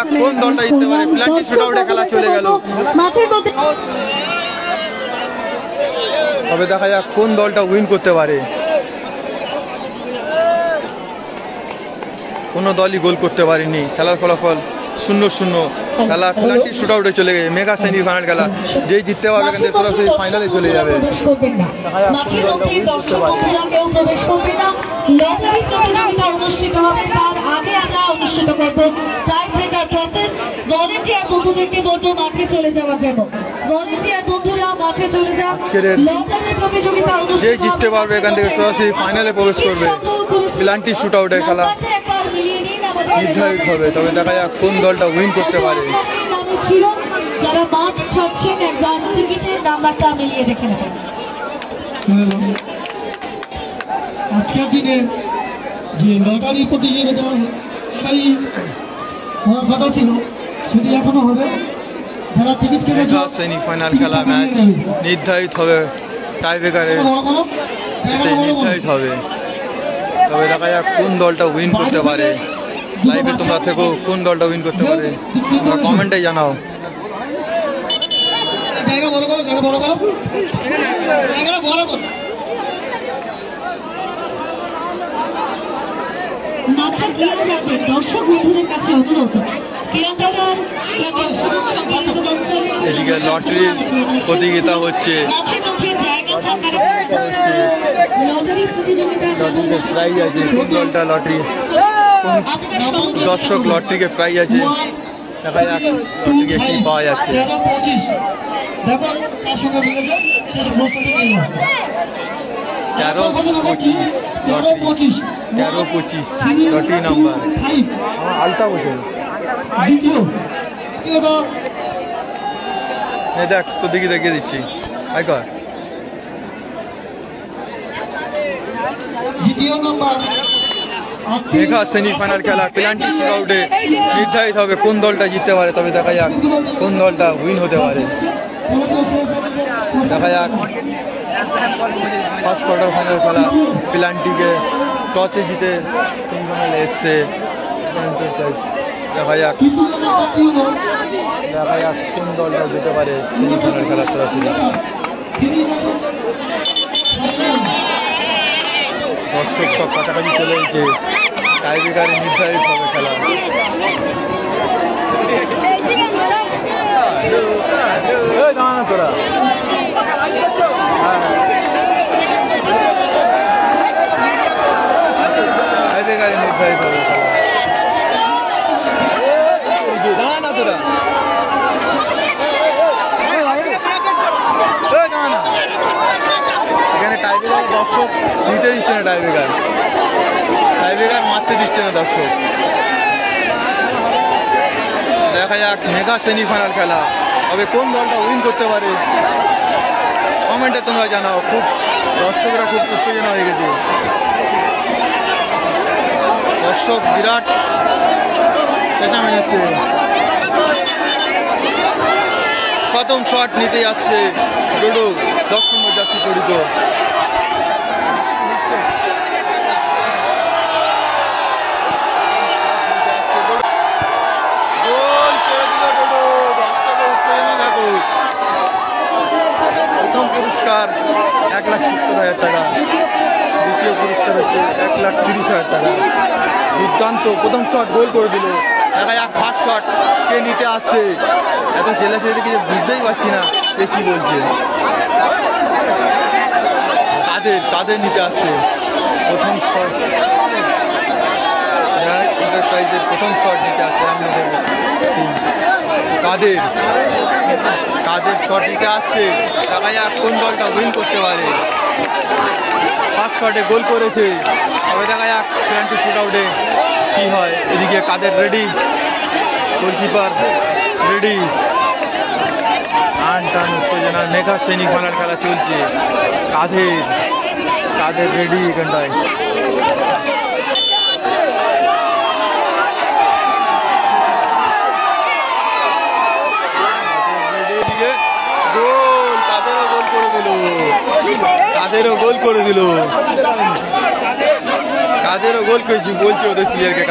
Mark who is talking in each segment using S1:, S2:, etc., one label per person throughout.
S1: যাক কোন দলটা জিততে পারে। প্ল্যান্টি শুটআউটে খেলা চলে গেল। তবে দেখা যাক কোন দলটা উইন করতে পারে। কোনো দলই গোল করতে পারেনি। খেলার ফলাফল 0-0। খেলা প্ল্যান্টি শুটআউটে চলে গেছে। মেগা সেমিফাইনাল খেলা যেই জিততে পারবে এখান থেকে সরাসরি ফাইনালে চলে যাবে।
S2: মাঠের মধ্যে দর্শক বন্ধুরা কেউ প্রবেশ করবে না। লটারি প্রতিযোগিতা অনুষ্ঠিত হবে, তার আগে আমরা অনুষ্ঠিত করব টাই ব্রেকার প্রসেস। ভলান্টিয়ার বন্ধুদেরকে বলবো মাঠে চলে যাওয়ার জন্য। ভলান্টিয়ার বন্ধুরা মাঠে চলে যান। লটারি প্রতিযোগিতা অনুষ্ঠিত
S1: যে জিততে পারবে এখান থেকে সরাসরি ফাইনালে প্রবেশ করবে। প্ল্যান্টি শুটআউটের খেলা নির্ধারিত হবে। তবে দেখা যাক কোন দলটা উইন করতে পারে।
S2: ছিল যারা মাঠ ছাড়ছেন একবার টিকিটের নাম্বারটা মিলিয়ে দেখে নেবেন।
S3: আজকের দিনে যে লটারি প্রতিযোগিতা এটাই হওয়ার কথা ছিল, সেটি এখনো হবে। যারা টিকিট কেটেছে
S1: সেমিফাইনাল খেলা ম্যাচ নির্ধারিত হবে, টাই ব্রেকারে নির্ধারিত হবে। তবে দেখা যাক কোন দলটা উইন করতে পারে। লাইভে তোমরা থেকো, কোন দলটা উইন করতে পারে তোমরা কমেন্টে জানাও।
S3: জায়গা বড় করো, জায়গা বড় করো, জায়গা বড় করো।
S2: মাঠটা ক্লিয়ার রাখবেন। দর্শক বন্ধুদের কাছে অনুরোধ,
S1: এদিকে লটারি প্রতিযোগিতা হচ্ছে। প্রাইজ আছে, কোন দলটা লটারি দর্শক লটারিকে প্রাইজ আছে। দেখা যাক লটারিকে কি পাওয়া যাচ্ছে। 13-25 লটারি নাম্বার আলতা বসে দেখ তো দেখি দেখিয়ে দিচ্ছি। মেগা সেমিফাইনাল খেলা প্ল্যান্টি শুটআউটে নির্ধারিত হবে কোন দলটা জিততে পারে। তবে দেখা যাক কোন দলটা উইন হতে পারে। দেখা যাক ফার্স্ট কোয়ার্টার ফাইনাল খেলা প্ল্যান্টিকে টসে জিতে সেমিফাইনালে এসছে। দেখা যাক কোন দলটা যেতে পারে সেমিফাইনাল খেলা সরাসরি। দর্শক সব কাছাকাছি চলে এসেছে। টাই ব্রেকারে নির্ধারিত হবে খেলা। তোরা টাই ব্রেকারে নির্ধারিত হবে খেলা। না তোরা এখানে টাই ব্রেকার দর্শক দিতে দিচ্ছে না। টাই ব্রেকার মারতে দিচ্ছে না দর্শক। দেখা যাক মেগা সেমিফাইনাল খেলা। তবে কোন দলটা উইন করতে পারে কমেন্টে তোমরা জানাও। খুব দর্শকরা খুব উত্তেজনা হয়ে গেছে। দর্শক বিরাট চেঁচামে যাচ্ছে। প্রথম শট নিতে আসছে ডোডো, 10 নম্বর জার্সি জড়িত। প্রথম পুরস্কার 1,70,000 টাকা, দ্বিতীয় পুরস্কার হচ্ছে 1,30,000 টাকা। দুর্দান্ত প্রথম শট গোল করে দিল। দেখা যাক ফার্স্ট শট কে নিতে আসছে। এত ছেলে ছেলে কিছু বুঝতেই পারছি না সে কি বলছে। কাদের নিতে আসছে প্রথম শট। এন্টারপ্রাইজের প্রথম শট নিতে আসছে কাদের শট নিতে আসছে। দেখা যাক কোন দলটা উইন করতে পারে। ফার্স্ট শটে গোল করেছে। তবে দেখা যাক প্ল্যান্টি শুটআউটে কি হয়। এদিকে কাদের রেডি, গোলকিপার রেডি। টান উত্তেজনা। মেগা সেমিফাইনাল খেলা চলছে। কাদের রেডি এখানটায়। কাদেরও গোল করে দিল। কাদেরও গোল করেছি বলছি ওদের প্লেয়ারকে।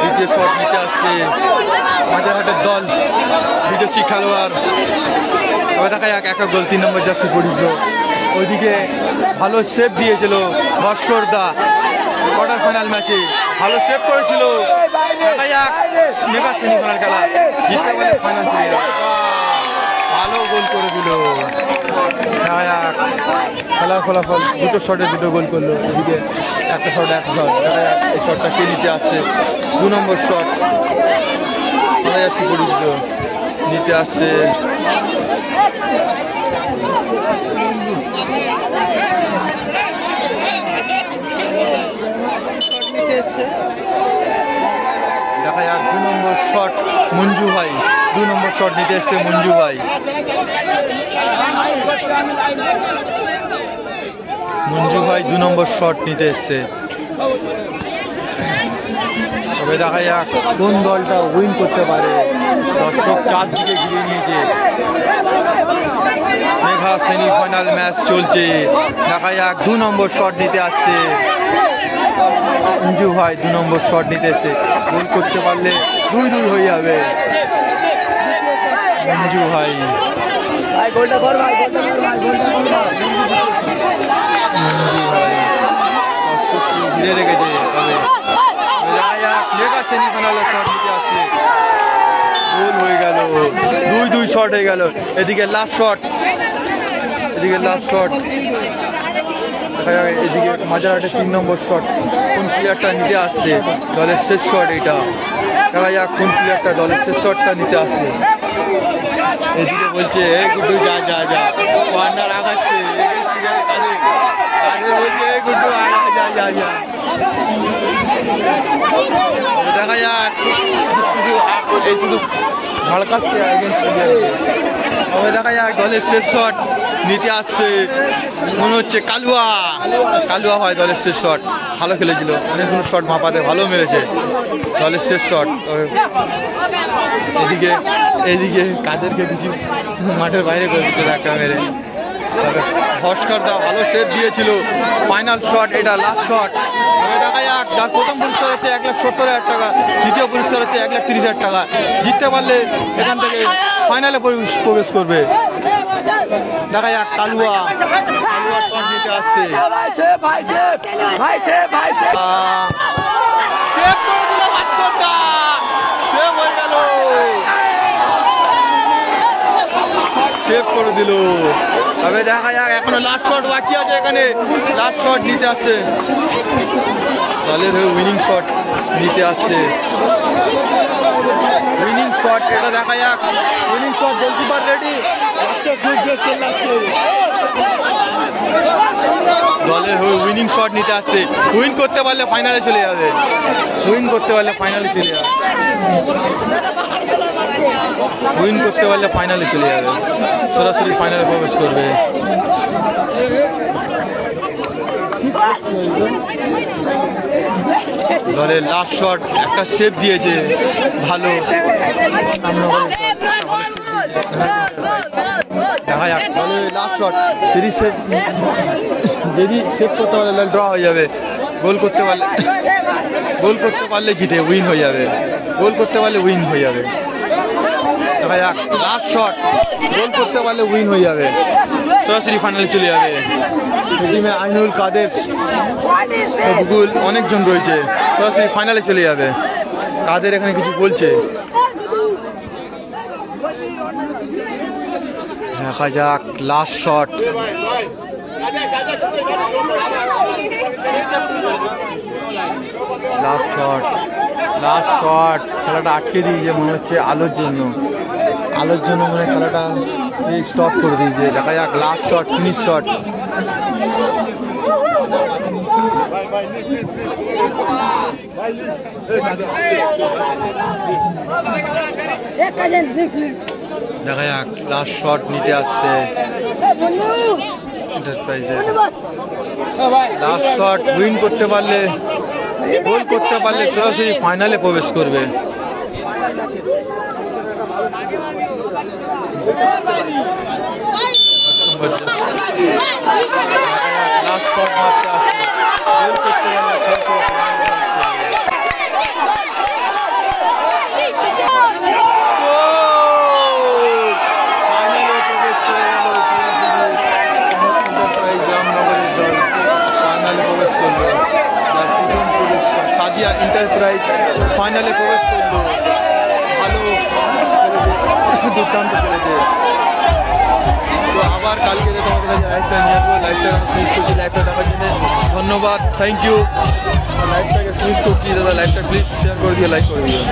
S1: দ্বিতীয় শট নিতে আসছে মাঝেরহাটের দল, বিদেশি খেলোয়াড়। তবে দেখা যাক এক গোল 3 নম্বর জার্সি পরিত। ওইদিকে ভালো সেভ দিয়েছিল ভাস্কর দা কোয়ার্টার ফাইনাল ম্যাচে, ভালো সেভ করেছিল। দেখা যাক মেগা সেমিফাইনাল খেলা জিততে পারলে ফাইনাল চলে যাবে। ভালো গোল করে দিল। দেখা যাক খেলার ফলাফল, দুটো শটে দুটো গোল করলো। এদিকে একটা শট দেখা যাক এই শটটা কে নিতে আসছে। 2 নম্বর শট জার্সি পরিচিত নিতে আসছে। দেখা যাক 2 নম্বর শট মঞ্জু ভাই, 2 নম্বর শট নিতে এসছে মঞ্জু ভাই। মঞ্জু ভাই 2 নম্বর শট নিতে এসছে। তবে দেখা যাক কোন দলটা উইন করতে পারে। দর্শক চারদিকে ঘিরে নিয়েছে, মেঘা সেমিফাইনাল ম্যাচ চলছে। দেখা যাক 2 নম্বর শট নিতে আসছে মঞ্জু ভাই, 2 নম্বর শট নিতে এসছে। গোল করতে পারলে 2-2 হয়ে যাবে। মঞ্জু ভাই ঘিরে রেখেছে। তবে মেঘা সেমিফাইনালে শট নিতে আসছে, গোল হয়ে গেল, 2-2 শট হয়ে গেল। এদিকে লাস্ট শট, এদিকে লাস্ট শট দেখা যাবে। এদিকে মাঝারহাটে 3 নম্বর শট, কোন প্লেয়ারটা নিতে আসছে দলের শেষ শট। এটা দেখা যাক কোন প্লেয়ারটা দলের শেষ শটটা নিতে আসছে। এদিকে বলছে এই গুড্ডু যা যা যা, কর্নার আগাচ্ছে, বলছে এই গুড্ডু যা যা যা। দেখা যাক শুধু ভড়কাচ্ছে তবে দেখা যাক দলের শেষ শট নিতে আসছে মনে হচ্ছে কালুয়া হয় দলের শেষ শট। ভালো খেলেছিল, অনেকগুলো শট মাপাতে ভালো মেরেছে দলের শেষ শট। এদিকে কাদেরকে কিছু মাঠের বাইরে করেছিল একটা মেরে। ভাস্কর দা ভালো সেভ দিয়েছিল। ফাইনাল শট, এটা লাস্ট শট। তবে দেখা যাক যার প্রথম পুরস্কার হচ্ছে 1,70,000 টাকা, দ্বিতীয় পুরস্কার হচ্ছে 1,30,000 টাকা। জিততে পারলে এখান থেকে ফাইনালে প্রবেশ করবে। দেখা যাক কালুয়া শট নিতে আসছে। সেভ করে দিল ভাস্কর দা, সেভ হয়ে গেল, সেভ করে দিল। তবে দেখা যাক এখনো লাস্ট শট বাকি আছে, এখানে লাস্ট শট নিতে আসছে দলের হয়ে, উইনিং শট নিতে আসছে। উইনিং শট এটা দেখা যাক, উইনিং শট গোলকিপার রেডি, দলের হয়ে উইনিং শট নিতে আসছে। উইন করতে পারলে ফাইনালে চলে যাবে, উইন করতে পারলে ফাইনালে চলে যাবে, উইন করতে পারলে ফাইনালে চলে যাবে, সরাসরি ফাইনালে প্রবেশ করবে। দলের লাস্ট শট একটা সেভ দিয়েছে ভালো, দেখা যাক দলের লাস্ট শট যদি সেভ করতে পারলে ড্র হয়ে যাবে, গোল করতে পারলে জিতে উইন হয়ে যাবে, গোল করতে পারলে উইন হয়ে যাবে। দেখা যাক লাস্ট শট, গোল করতে পারলে উইন হয়ে যাবে, সরাসরি ফাইনালে চলে যাবে। টিমে আইনুল কাদের বুকুল অনেকজন রয়েছে, সরাসরি ফাইনালে চলে যাবে। কাদের এখানে কিছু বলছে, দেখা যাক লাস্ট শট, লাস্ট শট খেলাটা আটকে দিয়েছে মনে হচ্ছে আলোর জন্য মনে হয় খেলাটা স্টপ করে দিয়েছে। দেখা যাক লাস্ট শট, ফিনিশ শট, দেখা যাক লাস্ট শট নিতে আসছে লাস্ট শট, উইন করতে পারলে, গোল করতে পারলে সরাসরি ফাইনালে প্রবেশ করবে। নম্বর লাস্ট শট মারতে আসছে গোল করতে সাদিয়া এন্টারপ্রাইজ ফাইনালে প্রবেশ করলো। ভালো দুর্দান্ত খেলেছে। তো আবার কালকে তোমাদের কাছে লাইভটা নিয়ে আসবো। লাইভটা ফিনিশ করছি। লাইভটা দেখার জন্য ধন্যবাদ, থ্যাংক ইউ। লাইভটাকে ফিনিশ করছি দাদা। লাইভটা প্লিজ শেয়ার করে দিও, লাইক করে দিও।